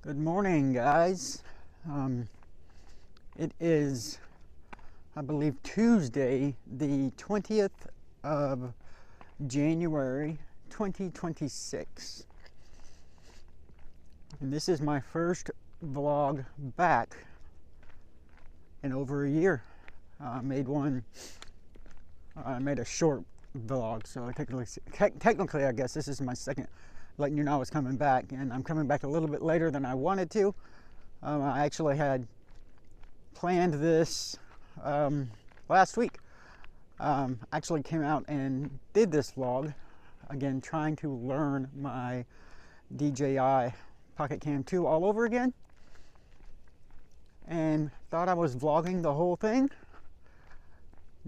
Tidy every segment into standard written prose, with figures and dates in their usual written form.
Good morning, guys. It is, I believe, Tuesday, the 20th of January, 2026. And this is my first vlog back in over a year. I made a short vlog, so technically, I guess this is my second, letting you know I was coming back, and I'm coming back a little bit later than I wanted to. I actually had planned this last week. Actually came out and did this vlog, again trying to learn my DJI Pocket Cam 2 all over again, and thought I was vlogging the whole thing.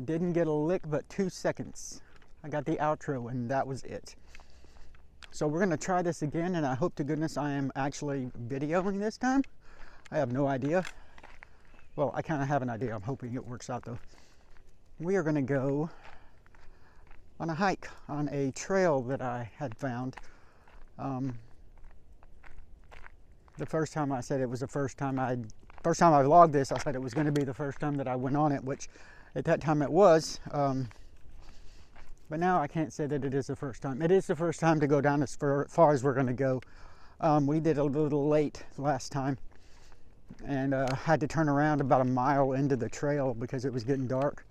Didn't get a lick but 2 seconds. I got the outro and that was it. So we're gonna try this again, and I hope to goodness I am actually videoing this time. I have no idea. Well, I kind of have an idea. I'm hoping it works out though. We are gonna go on a hike on a trail that I had found. The first time I said it was the first time I vlogged this, I said it was going to be the first time that I went on it, which at that time it was. But now I can't say that it is the first time. It is the first time to go down as far as we're going to go. We did a little late last time, and had to turn around about a mile into the trail because it was getting dark.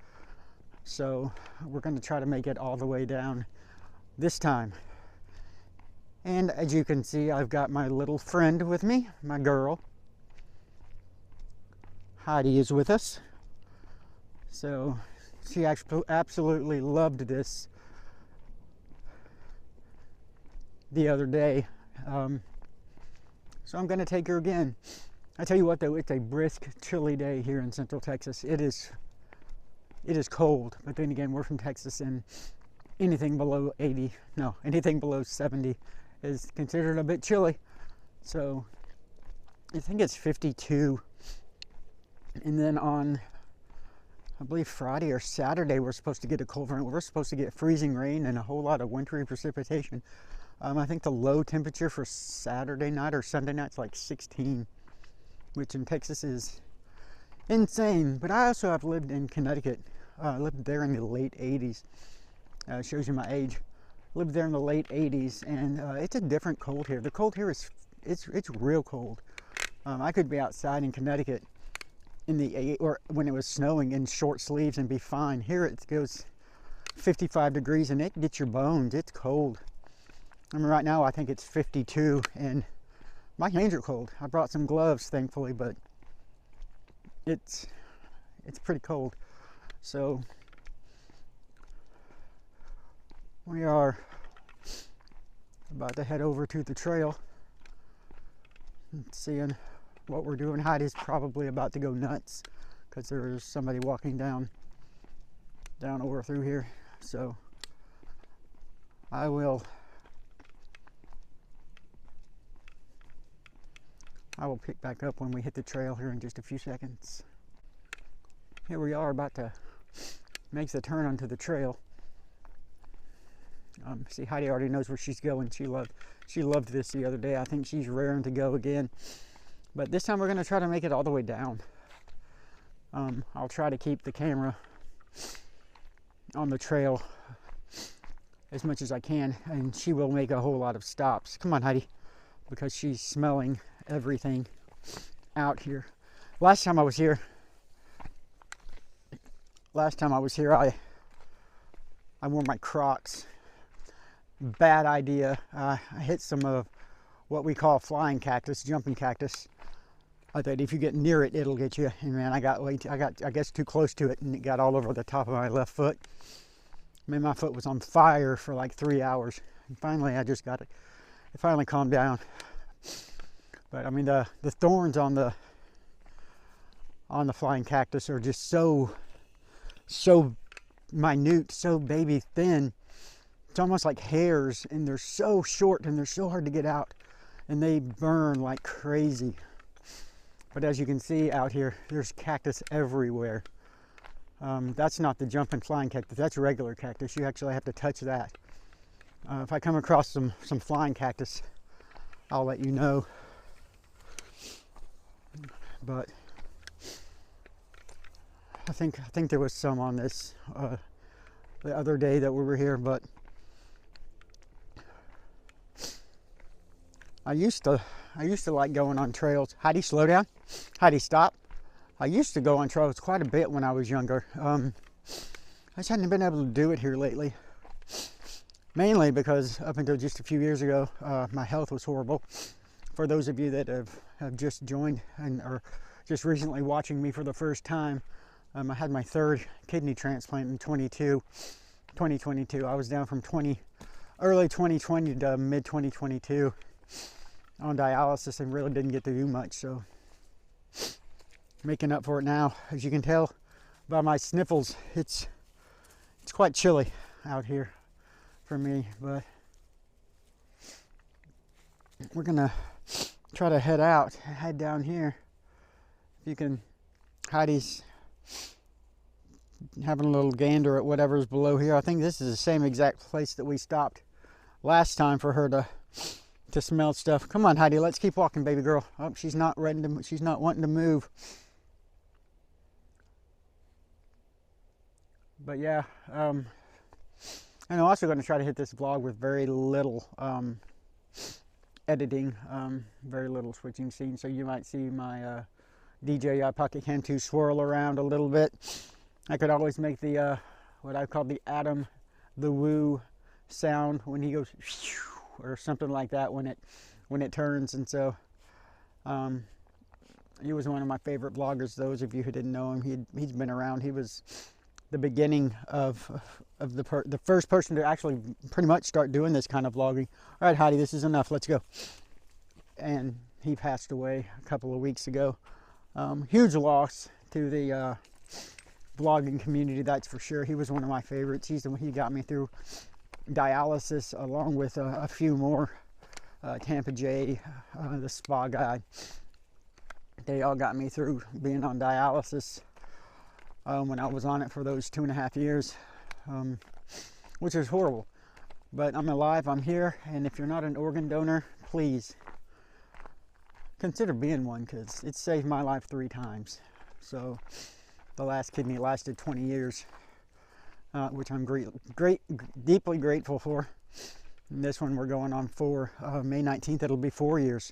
So we're going to try to make it all the way down this time. And as you can see, I've got my little friend with me, my girl. Heidi is with us. So she absolutely loved this the other day. So I'm going to take her again. I tell you what though, it's a brisk, chilly day here in Central Texas. It is cold, but then again, we're from Texas, and anything below 80, no, anything below 70 is considered a bit chilly. So I think it's 52. And then on, I believe Friday or Saturday, we're supposed to get a cold front. We're supposed to get freezing rain and a whole lot of wintry precipitation. I think the low temperature for Saturday night or Sunday night is like 16, which in Texas is insane. But I also have lived in Connecticut. I lived there in the late 80s. Shows you my age. Lived there in the late 80s, and it's a different cold here. The cold here is it's real cold. I could be outside in Connecticut or when it was snowing in short sleeves and be fine. Here it goes 55 degrees and it gets your bones. It's cold. I mean, right now I think it's 52 and my hands are cold. I brought some gloves, thankfully, but it's pretty cold. So we are about to head over to the trail and seeing what we're doing. Heidi's probably about to go nuts because there's somebody walking down over through here. So I will pick back up when we hit the trail here in just a few seconds. Here we are about to make the turn onto the trail. See, Heidi already knows where she's going. She loved this the other day. I think she's raring to go again. But this time we're going to try to make it all the way down. I'll try to keep the camera on the trail as much as I can, and she will make a whole lot of stops. Come on, Heidi, because she's smelling everything out here. Last time I was here, I wore my Crocs. Bad idea. I hit some of what we call flying cactus, jumping cactus. I thought if you get near it, it'll get you. And man, I got I guess too close to it, and it got all over the top of my left foot. I mean, my foot was on fire for like 3 hours. And finally, I just got it. It finally calmed down. But I mean, the thorns on the flying cactus are just so minute, so baby thin. It's almost like hairs, and they're so short and they're so hard to get out, and they burn like crazy. But as you can see out here, there's cactus everywhere. That's not the jumping flying cactus, that's regular cactus. You actually have to touch that. If I come across some flying cactus, I'll let you know. but I think there was some on this the other day that we were here, but I used to like going on trails. Heidi, slow down. Heidi, stop. I used to go on trails quite a bit when I was younger. I just hadn't been able to do it here lately. Mainly because up until just a few years ago, my health was horrible. For those of you that have just joined and are just recently watching me for the first time, I had my third kidney transplant in 2022. I was down from early 2020 to mid 2022 on dialysis and really didn't get to do much. So making up for it now. As you can tell by my sniffles, it's quite chilly out here for me, but we're gonna try to head down here. If you can, Heidi's having a little gander at whatever's below here. I think this is the same exact place that we stopped last time for her to smell stuff. Come on, Heidi, let's keep walking, baby girl. Oh, she's not wanting to move. But yeah, and I'm also going to try to hit this vlog with very little editing, very little switching scenes. So you might see my DJI Pocket Cam 2 swirl around a little bit. I could always make the what I call the Adam the Woo sound when he goes or something like that when it turns. And so he was one of my favorite vloggers. Those of you who didn't know him, he's been around. He was the beginning of the first person to actually pretty much start doing this kind of vlogging. All right, Heidi, this is enough. Let's go. And he passed away a couple of weeks ago. Huge loss to the vlogging community, that's for sure. He was one of my favorites. He's the one who got me through dialysis, along with a few more. Tampa J, the spa guy. They all got me through being on dialysis. When I was on it for those 2.5 years, which is horrible. But I'm alive, I'm here, and if you're not an organ donor, please consider being one, because it saved my life 3 times. So the last kidney lasted 20 years, which I'm deeply grateful for. And this one we're going on for May 19th, it'll be 4 years.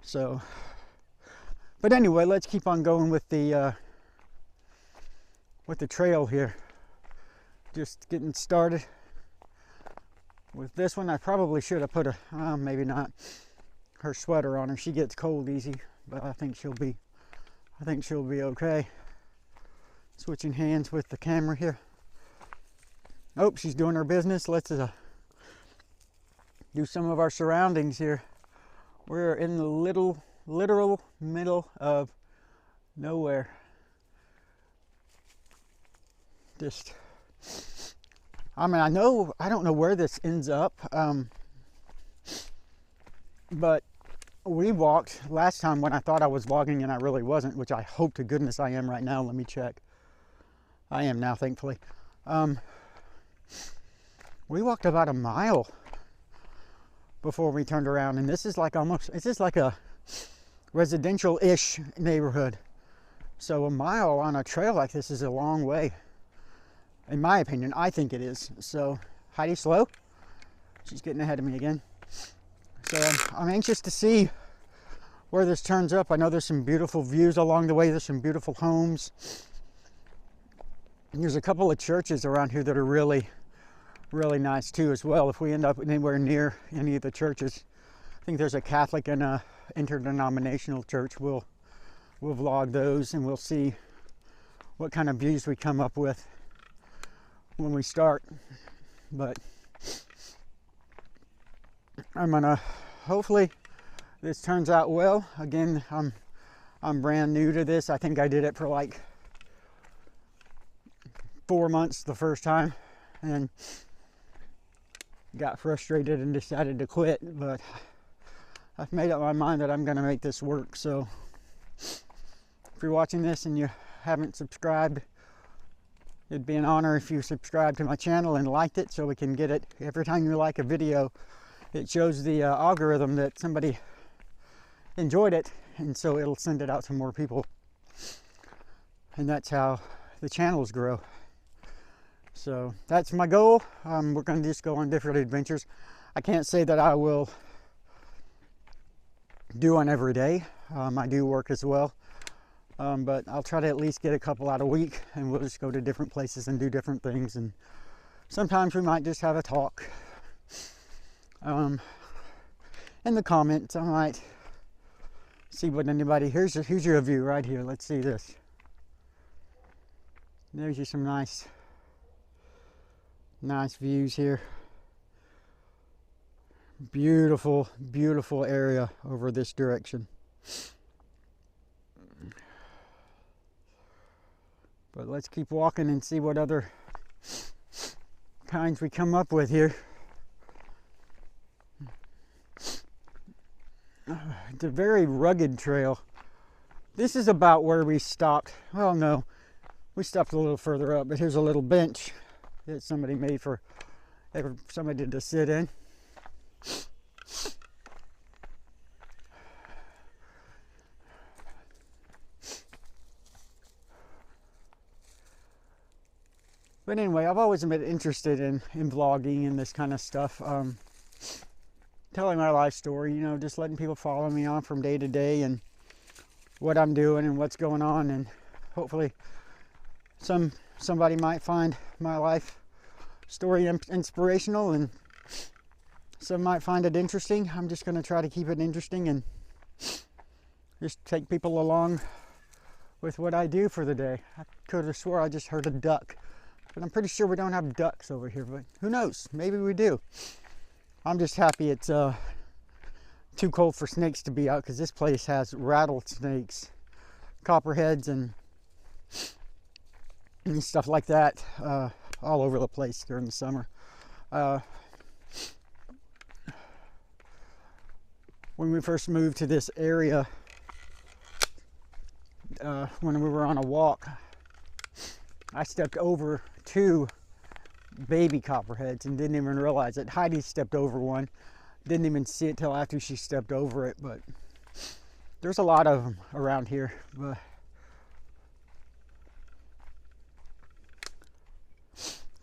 So, but anyway, let's keep on going with the trail here. Just getting started with this one. I probably should have put maybe not, her sweater on her. She gets cold easy, but I think she'll be okay. Switching hands with the camera here. Oh, she's doing her business. Let's do some of our surroundings here. We're in the literal middle of nowhere. Just, I mean, I don't know where this ends up, but we walked last time when I thought I was vlogging and I really wasn't, which I hope to goodness I am right now. Let me check. I am now, thankfully. We walked about a mile before we turned around, and this is like a residential-ish neighborhood. So a mile on a trail like this is a long way. In my opinion, I think it is. So, Heidi, slow. She's getting ahead of me again. So I'm anxious to see where this turns up. I know there's some beautiful views along the way. There's some beautiful homes. And there's a couple of churches around here that are really, really nice too as well. If we end up anywhere near any of the churches, I think there's a Catholic and a interdenominational church. We'll vlog those, and we'll see what kind of views we come up with when we start. But I'm gonna, hopefully this turns out well. Again, I'm brand new to this. I think I did it for like 4 months the first time and got frustrated and decided to quit, but I've made up my mind that I'm gonna make this work. So if you're watching this and you haven't subscribed, it'd be an honor if you subscribe to my channel and liked it, so we can get it. Every time you like a video, it shows the algorithm that somebody enjoyed it, and so it'll send it out to more people, and that's how the channels grow. So that's my goal. We're going to just go on different adventures. I can't say that I will do one every day. I do work as well, but I'll try to at least get a couple out a week, and we'll just go to different places and do different things. And sometimes we might just have a talk. In the comments, I might see what anybody. Here's your view right here. Let's see this. There's you some nice views here. Beautiful, beautiful area over this direction. But let's keep walking and see what other kinds we come up with here. It's a very rugged trail. This is about where we stopped. Well, no, we stopped a little further up, but here's a little bench that somebody made for somebody to sit in. But anyway, I've always been interested in vlogging and this kind of stuff. Telling my life story, you know, just letting people follow me on from day to day and what I'm doing and what's going on, and hopefully somebody might find my life story inspirational, and some might find it interesting. I'm just going to try to keep it interesting and just take people along with what I do for the day. I could have swore I just heard a duck, but I'm pretty sure we don't have ducks over here, but who knows, maybe we do. I'm just happy it's too cold for snakes to be out, because this place has rattlesnakes, copperheads, and stuff like that all over the place during the summer. When we first moved to this area, when we were on a walk, I stepped over 2 baby copperheads and didn't even realize it. Heidi stepped over one, didn't even see it till after she stepped over it. But there's a lot of them around here. But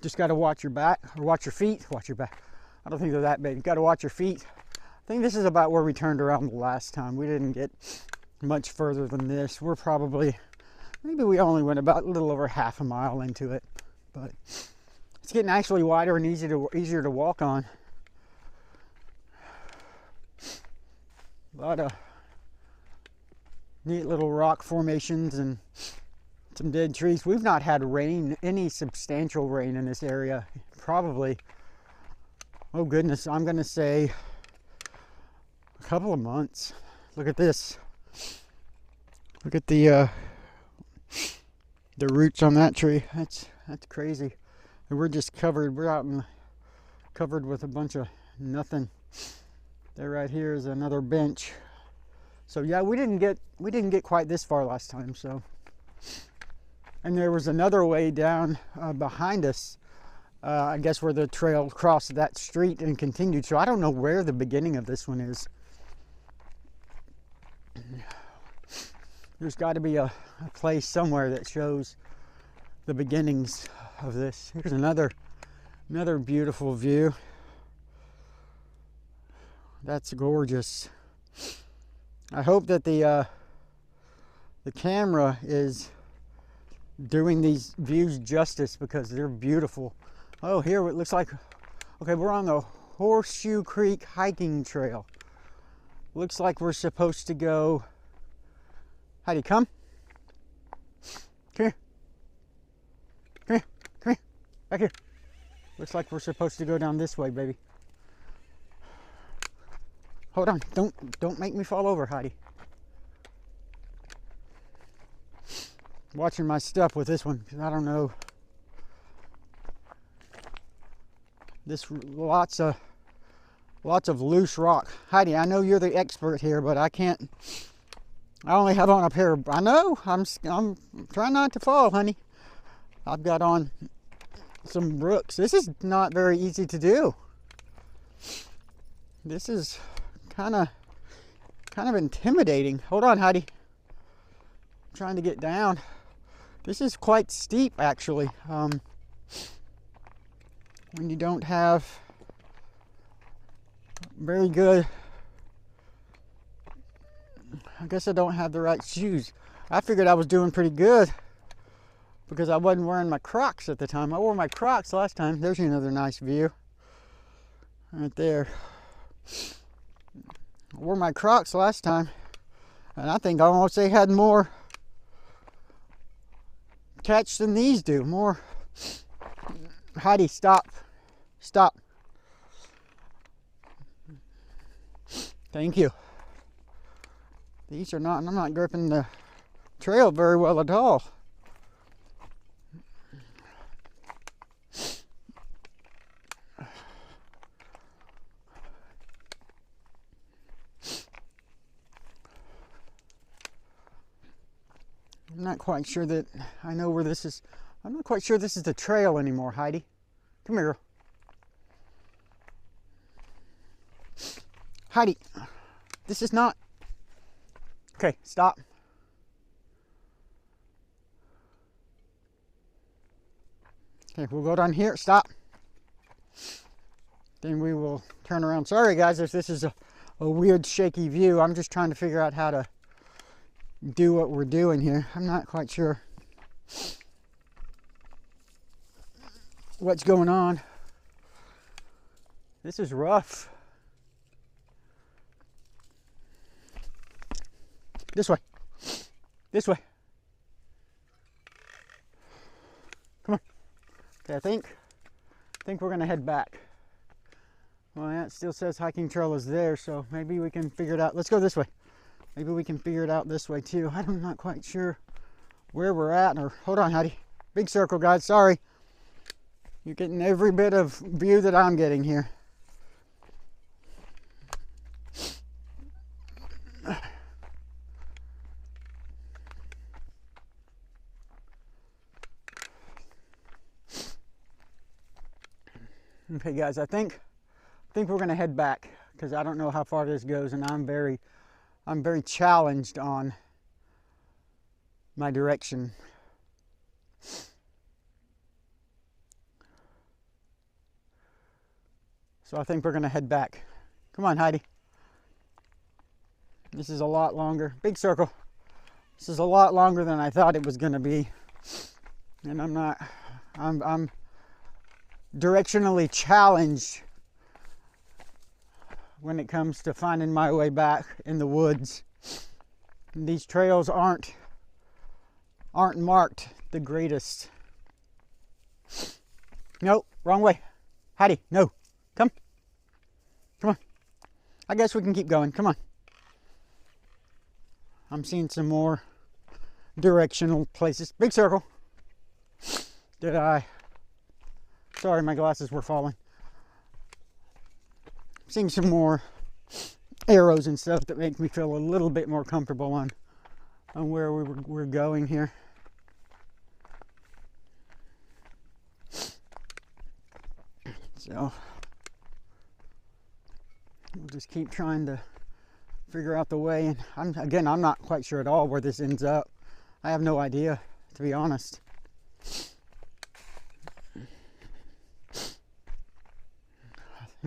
just got to watch your back, or watch your feet. Watch your back. I don't think they're that big. You got to watch your feet. I think this is about where we turned around the last time. We didn't get much further than this. We're probably, maybe we only went about a little over half a mile into it, but it's getting actually wider and easier to walk on. A lot of neat little rock formations and some dead trees. We've not had rain, any substantial rain in this area. Probably, oh goodness, I'm gonna say a couple of months. Look at this. Look at the roots on that tree. That's crazy. And we're just covered. We're out and covered with a bunch of nothing. There, right here is another bench. So yeah, we didn't get quite this far last time. So, and there was another way down behind us. I guess where the trail crossed that street and continued. So I don't know where the beginning of this one is. There's got to be a place somewhere that shows the beginnings of this. Here's another beautiful view. That's gorgeous. I hope that the camera is doing these views justice, because they're beautiful. Oh, here it looks like, okay, we're on the Horseshoe Creek hiking trail. Looks like we're supposed to go. Heidi, come. Come here. Come here. Come here. Back here. Looks like we're supposed to go down this way, baby. Hold on. Don't make me fall over, Heidi. Watching my stuff with this one, because I don't know. This lots of loose rock. Heidi, I know you're the expert here, but I can't. I only have on a pair of, I know, I'm trying not to fall, honey. I've got on some Brooks. This is not very easy to do. This is kind of kind of intimidating. Hold on, Heidi. I'm trying to get down. This is quite steep, actually. When you don't have very good, I guess I don't have the right shoes. I figured I was doing pretty good because I wasn't wearing my Crocs at the time. I wore my Crocs last time. There's another nice view right there. I wore my Crocs last time, and I think almost they had more catch than these do. More. Heidi, stop. Stop. Thank you. These are not, I'm not gripping the trail very well at all. I'm not quite sure that I know where this is. I'm not quite sure this is the trail anymore, Heidi. Come here. Heidi, this is not. Okay, stop. Okay, we'll go down here. Stop. Then we will turn around. Sorry, guys, if this is a weird, shaky view. I'm just trying to figure out how to do what we're doing here. I'm not quite sure what's going on. This is rough. This way. This way. Come on. Okay, I think we're gonna head back. Well, that still says hiking trail is there, so maybe we can figure it out. Let's go this way. Maybe we can figure it out this way too. I'm not quite sure where we're at. Or hold on, Heidi. Big circle, guys. Sorry. You're getting every bit of view that I'm getting here. Okay, guys, I think we're gonna head back because I don't know how far this goes, and I'm very challenged on my direction. So I think we're gonna head back. Come on, Heidi. This is a lot longer. Big circle. This is a lot longer than I thought it was gonna be, and I'm directionally challenged when it comes to finding my way back in the woods. And these trails aren't marked the greatest. No, wrong way. Heidi, no. Come on. I guess we can keep going. Come on. I'm seeing some more directional places. Big circle. Sorry, my glasses were falling. Seeing some more arrows and stuff that make me feel a little bit more comfortable on where we're going here. So we'll just keep trying to figure out the way. And I'm not quite sure at all where this ends up. I have no idea, to be honest.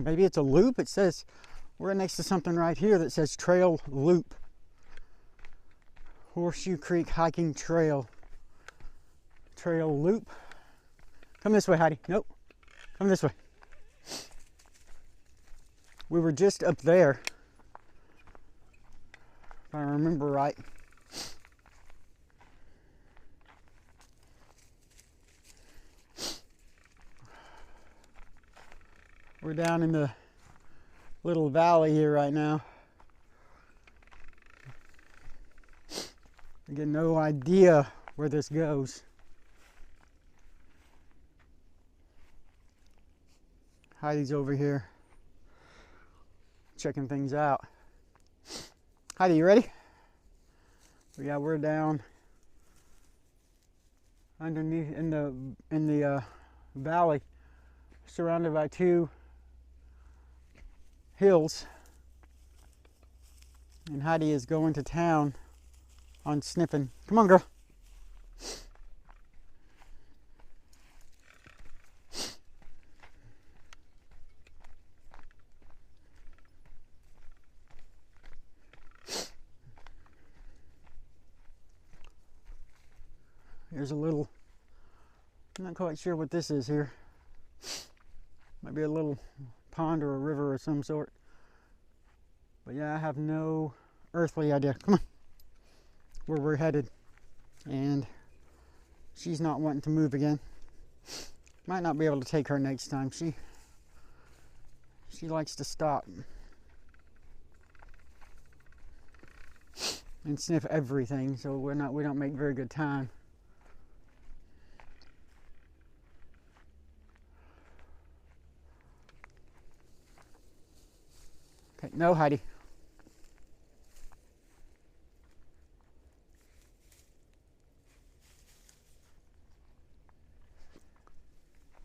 Maybe it's a loop. It says we're next to something right here that says trail loop. Horseshoe Creek hiking trail. Trail loop. Come this way, Heidi. Nope. Come this way. We were just up there, if I remember right. We're down in the little valley here right now. I get no idea where this goes. Heidi's over here checking things out. Heidi, you ready? Yeah, we're down underneath in the valley, surrounded by two hills. And Heidi is going to town on sniffing. Come on, girl. Here's a little, I'm not quite sure what this is here. Might be a little pond or a river of some sort. But yeah, I have no earthly idea. Come on. Where we're headed. And she's not wanting to move again. Might not be able to take her next time. She likes to stop and sniff everything, so we don't make very good time. Okay, no, Heidi.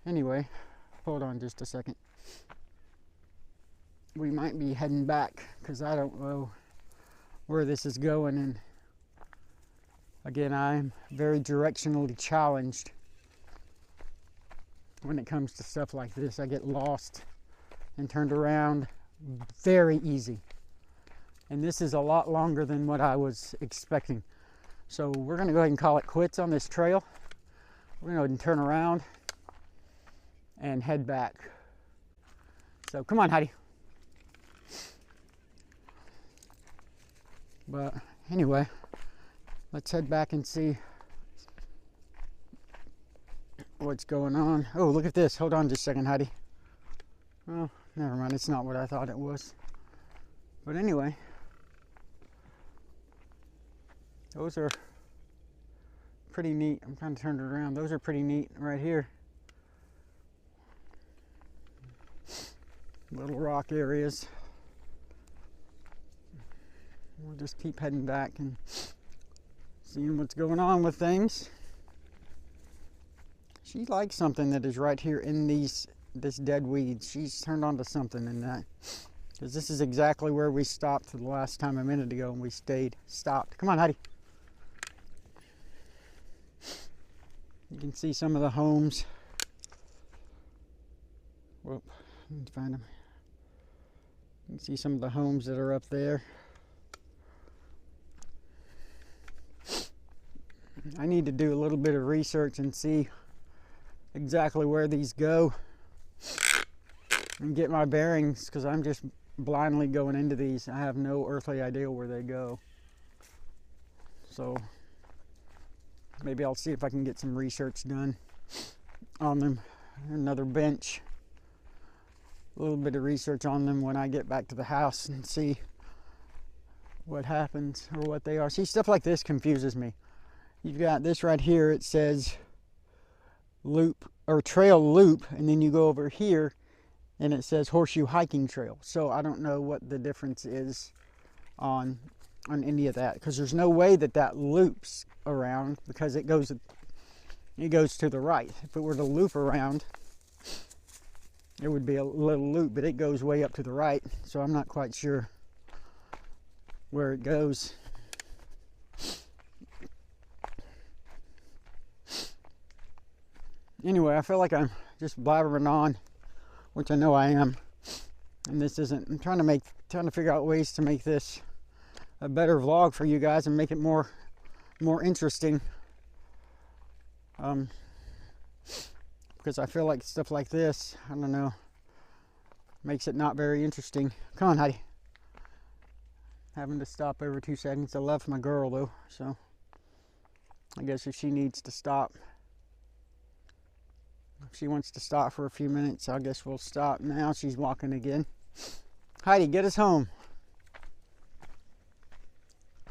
Anyway, hold on just a second. We might be heading back because I don't know where this is going, and again, I'm very directionally challenged when it comes to stuff like this. I get lost and turned around very easy, and this is a lot longer than what I was expecting. So we're gonna go ahead and call it quits on this trail. We're gonna go ahead and turn around and head back. So come on, Heidi. But anyway, let's head back and see what's going on. Oh, look at this. Hold on just a second, Heidi. Oh, never mind. It's not what I thought it was. But anyway, those are pretty neat. I'm trying to turn it around. Those are pretty neat right here. Little rock areas. We'll just keep heading back and seeing what's going on with things. She likes something that is right here in this dead weed. She's turned on to something in that. Because this is exactly where we stopped the last time a minute ago, and we stopped. Come on, Heidi. You can see some of the homes. Whoop, I need to find them. You can see some of the homes that are up there. I need to do a little bit of research and see exactly where these go and get my bearings, because I'm just blindly going into these. I have no earthly idea where they go. So maybe I'll see if I can get some research done on them. Another bench. A little bit of research on them when I get back to the house and see what happens or what they are. See, stuff like this confuses me. You've got this right here. It says loop or trail loop, and then you go over here and it says Horseshoe Hiking Trail. So I don't know what the difference is on any of that, because there's no way that loops around, because it goes to the right. If it were to loop around, it would be a little loop, but it goes way up to the right, so I'm not quite sure where it goes. Anyway, I feel like I'm just blabbering on, which I know I am, and this isn't. I'm trying to figure out ways to make this a better vlog for you guys and make it more interesting. Because I feel like stuff like this, I don't know, makes it not very interesting. Come on, Heidi. Having to stop every 2 seconds. I love my girl though, so I guess if she needs to stop, if she wants to stop for a few minutes, I guess we'll stop. Now she's walking again. Heidi, get us home.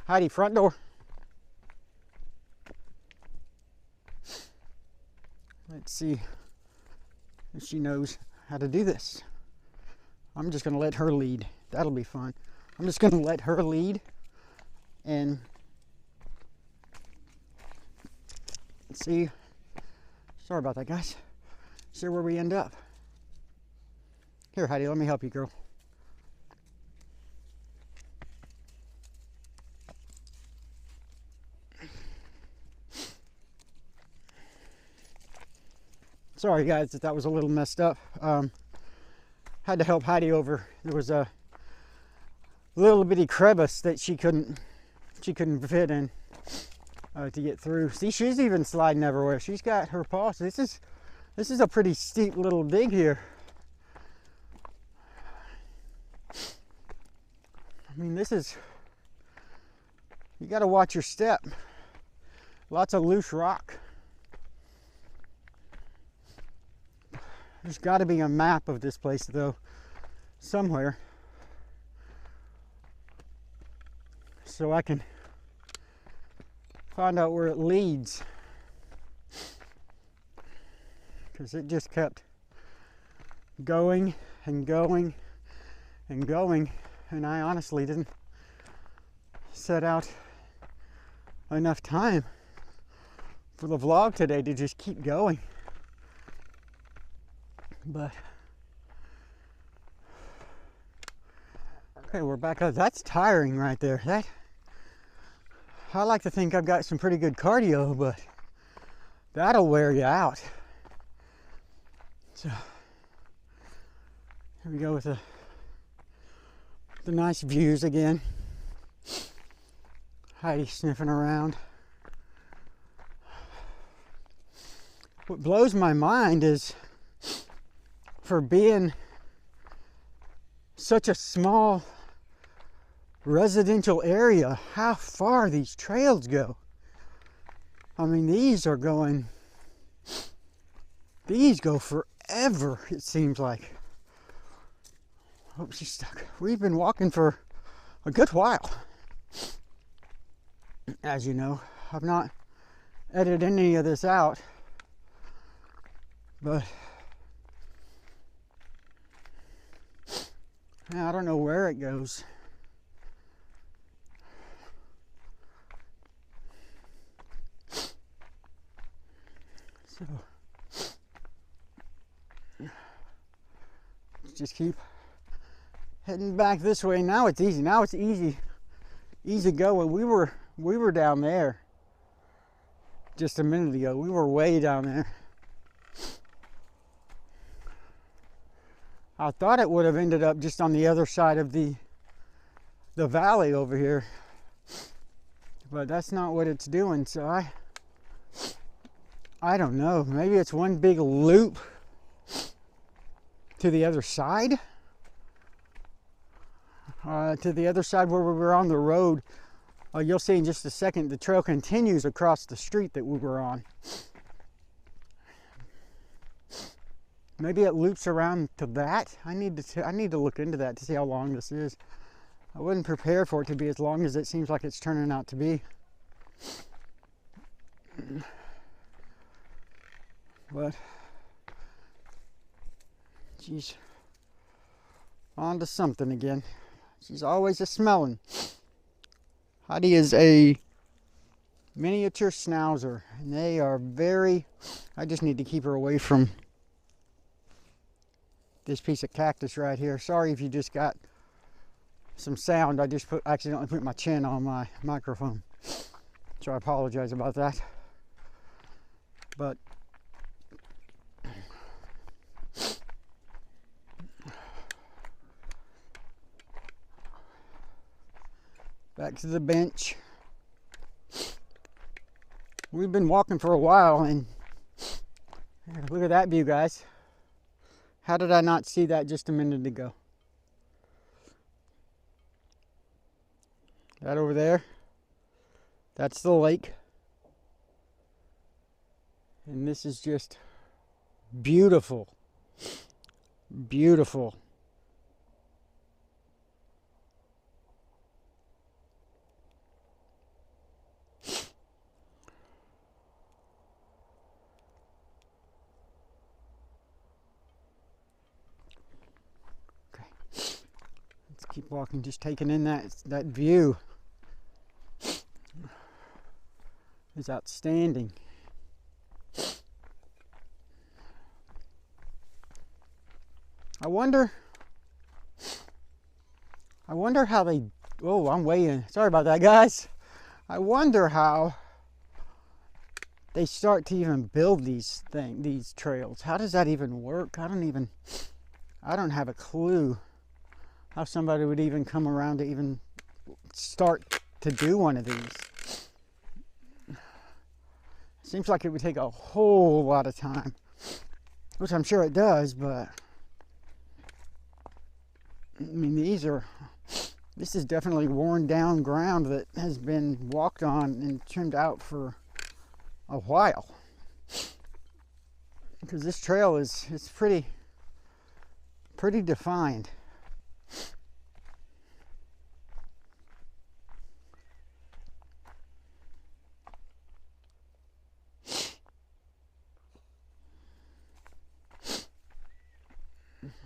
Heidi, front door. Let's see if she knows how to do this. I'm just going to let her lead. That'll be fun. I'm just going to let her lead and see. Sorry about that, guys. See where we end up. Here, Heidi, let me help you, girl. Sorry guys that that was a little messed up. Had to help Heidi over. There was a little bitty crevice that she couldn't fit in to get through. See, she's even sliding everywhere. She's got her paws. This is a pretty steep little dig here. I mean, this is, you got to watch your step. Lots of loose rock. There's got to be a map of this place though, somewhere, so I can find out where it leads, because it just kept going and going and going, and I honestly didn't set out enough time for the vlog today to just keep going. But okay, we're back up. That's tiring right there. That, I like to think I've got some pretty good cardio, but that'll wear you out. So here we go with the nice views again. Heidi sniffing around. What blows my mind is, for being such a small residential area, how far these trails go. I mean, these go forever, it seems like. Oh, she's stuck. We've been walking for a good while. As you know, I've not edited any of this out, but I don't know where it goes. So just keep heading back this way. Now it's easy. Now it's easy going. We were down there just a minute ago. We were way down there. I thought it would have ended up just on the other side of the valley over here, but that's not what it's doing. So I don't know. Maybe it's one big loop to the other side. To the other side where we were on the road. You'll see in just a second, the trail continues across the street that we were on. Maybe it loops around to that. I need to look into that to see how long this is. I wasn't prepared for it to be as long as it seems like it's turning out to be. But she's on to something again. She's always a smelling. Heidi is a miniature schnauzer, and they are very, I just need to keep her away from this piece of cactus right here. Sorry if you just got some sound. I just accidentally put my chin on my microphone, so I apologize about that. But back to the bench. We've been walking for a while, and look at that view, guys. How did I not see that just a minute ago? That over there, that's the lake. And this is just beautiful. Beautiful. Keep walking, just taking in that view. It's outstanding. I wonder how they, oh, I'm way in. Sorry about that, guys. I wonder how they start to even build these trails. How does that even work? I don't have a clue how somebody would even come around to even start to do one of these. Seems like it would take a whole lot of time, which I'm sure it does, but I mean, this is definitely worn down ground that has been walked on and trimmed out for a while, because this trail is pretty defined.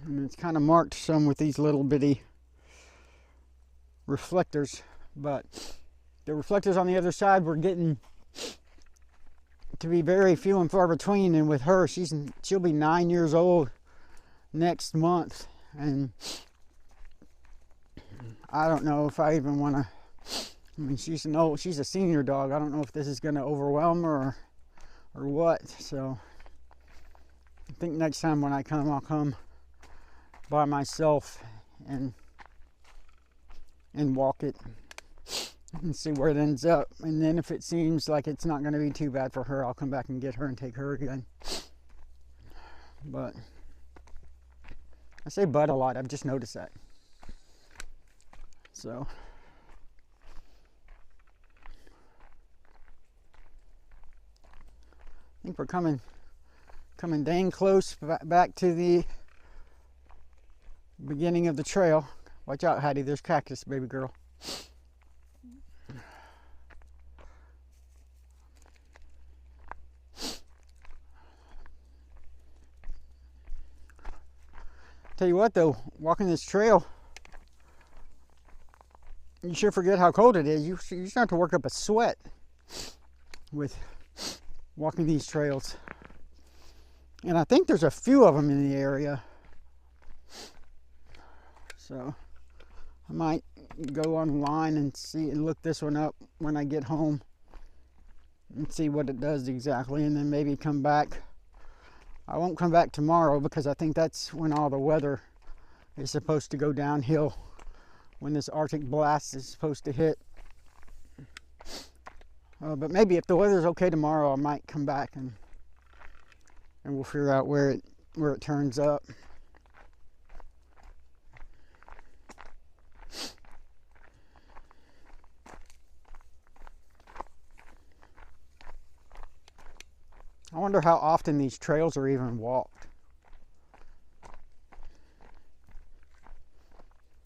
And it's kind of marked some with these little bitty reflectors, but the reflectors on the other side were getting to be very few and far between. And with her, she'll be 9 years old next month, and I don't know if I even want to. I mean, she's a senior dog. I don't know if this is going to overwhelm her or what. So I think next time when I come, I'll come by myself and walk it and see where it ends up. And then if it seems like it's not going to be too bad for her, I'll come back and get her and take her again. But I say but a lot. I've just noticed that. So I think we're coming dang close back to the beginning of the trail. Watch out, Heidi, there's cactus, baby girl. Tell you what though, walking this trail, you sure forget how cold it is. You start to work up a sweat with walking these trails. And I think there's a few of them in the area. So I might go online and see and look this one up when I get home and see what it does exactly, and then maybe come back. I won't come back tomorrow because I think that's when all the weather is supposed to go downhill, when this Arctic blast is supposed to hit. But maybe if the weather's okay tomorrow, I might come back and we'll figure out where it turns up. I wonder how often these trails are even walked.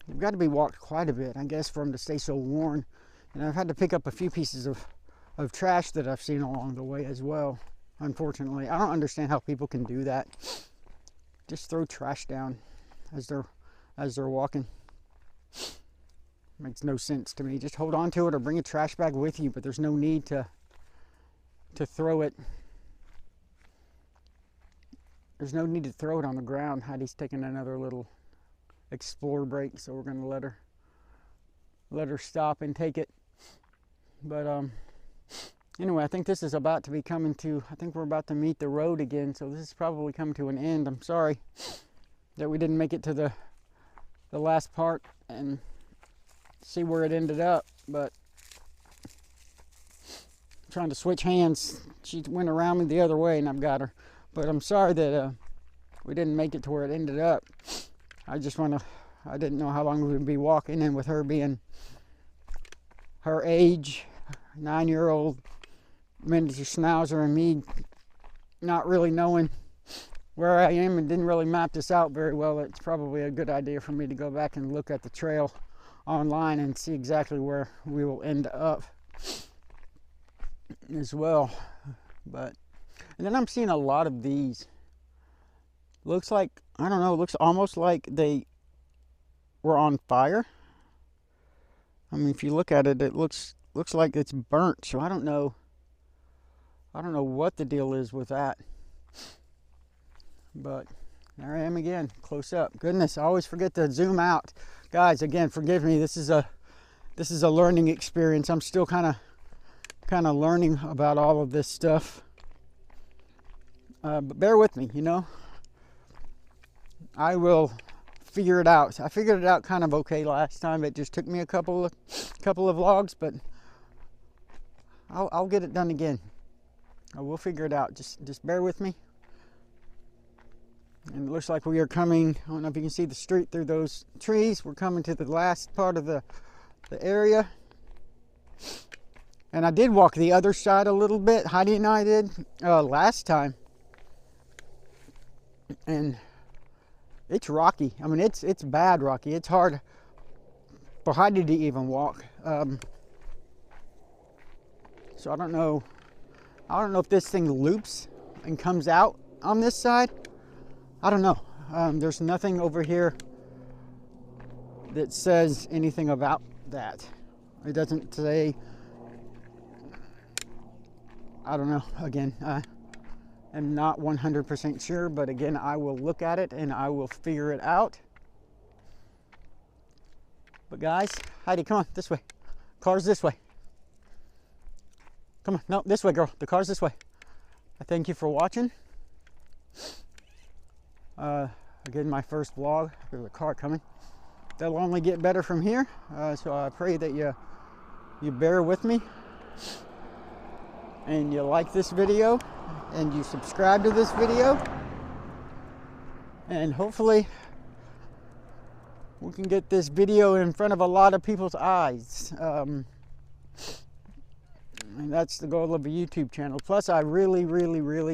They've got to be walked quite a bit, I guess, for them to stay so worn. And I've had to pick up a few pieces of trash that I've seen along the way as well, unfortunately. I don't understand how people can do that. Just throw trash down as they're walking. Makes no sense to me. Just hold on to it or bring a trash bag with you, but there's no need to throw it. There's no need to throw it on the ground. Heidi's taking another little explore break, so we're gonna let her stop and take it. But anyway, I think this is about to be coming to, I think we're about to meet the road again, so this is probably coming to an end. I'm sorry that we didn't make it to the last part and see where it ended up, but I'm trying to switch hands. She went around me the other way and I've got her. But I'm sorry that we didn't make it to where it ended up. I didn't know how long we would be walking, and with her being her age, 9-year-old miniature schnauzer, and me not really knowing where I am and didn't really map this out very well, it's probably a good idea for me to go back and look at the trail online and see exactly where we will end up as well. But and then I'm seeing a lot of these. Looks like, I don't know, looks almost like they were on fire. I mean, if you look at it, it looks like it's burnt. So I don't know what the deal is with that. But there I am again, close up. Goodness, I always forget to zoom out. Guys, again, forgive me. This is a learning experience. I'm still kind of learning about all of this stuff. But bear with me, you know. I will figure it out. I figured it out kind of okay last time. It just took me a couple of vlogs, but I'll get it done again. I will figure it out. Just bear with me. And it looks like we are coming, I don't know if you can see the street through those trees. We're coming to the last part of the area. And I did walk the other side a little bit. Heidi and I did last time. And it's rocky. I mean, it's bad rocky. It's hard for Heidi to even walk. So I don't know if this thing loops and comes out on this side. I don't know. There's nothing over here that says anything about that. It doesn't say. I don't know. Again, I'm not 100% sure, but again, I will look at it and I will figure it out. But guys, Heidi, come on, this way. Car's this way. Come on, no, this way, girl. The car's this way. I thank you for watching. Again, my first vlog. There's a car coming. That'll only get better from here. So I pray that you bear with me and you like this video and you subscribe to this video, and hopefully we can get this video in front of a lot of people's eyes. And that's the goal of a YouTube channel. Plus, I really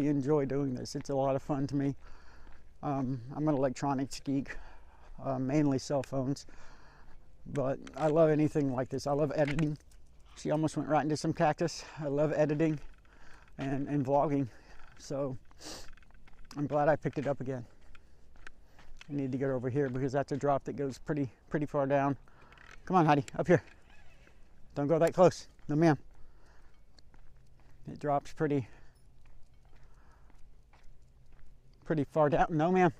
enjoy doing this. It's a lot of fun to me. I'm an electronics geek, mainly cell phones, but I love anything like this. I love editing. She almost went right into some cactus. I love editing and vlogging, so I'm glad I picked it up again. I need to get over here because that's a drop that goes pretty far down. Come on, Heidi, up here. Don't go that close. No, ma'am. It drops pretty far down. No, ma'am.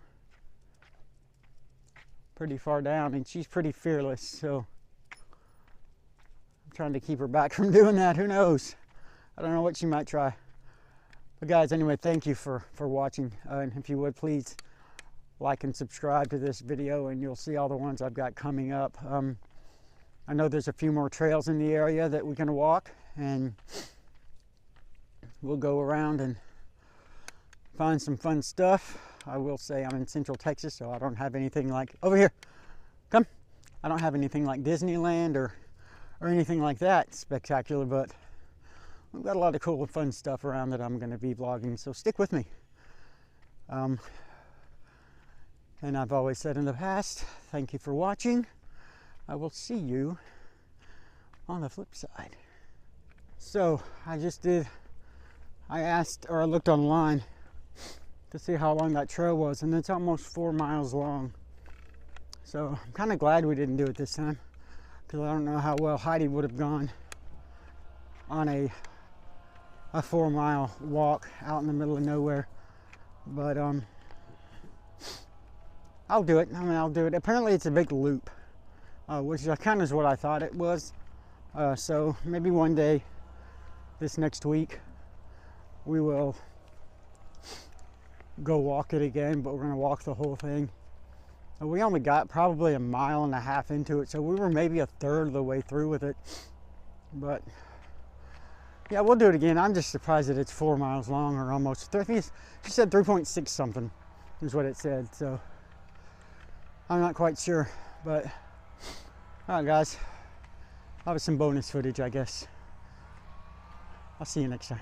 Pretty far down, and she's pretty fearless, so I'm trying to keep her back from doing that. Who knows? I don't know what she might try. But guys, anyway, thank you for watching. And if you would, please like and subscribe to this video, and you'll see all the ones I've got coming up. I know there's a few more trails in the area that we can walk, and we'll go around and find some fun stuff. I will say I'm in Central Texas, so I don't have anything like, over here, come. I don't have anything like Disneyland or anything like that spectacular, but we've got a lot of cool and fun stuff around that I'm going to be vlogging, so stick with me. And I've always said in the past, thank you for watching. I will see you on the flip side. So I asked, or I looked online to see how long that trail was, and it's almost 4 miles long. So I'm kind of glad we didn't do it this time, because I don't know how well Heidi would have gone on a 4-mile walk out in the middle of nowhere. But I'll do it. I mean, I'll do it. Apparently it's a big loop, which kind of is what I thought it was. So maybe one day this next week we will go walk it again, but we're going to walk the whole thing. We only got probably 1.5 miles into it, so we were maybe 1/3 of the way through with it. But yeah, we'll do it again. I'm just surprised that it's 4 miles long, or almost. I think she said 3.6 something is what it said, so I'm not quite sure. But all right, guys, I'll have some bonus footage, I guess. I'll see you next time.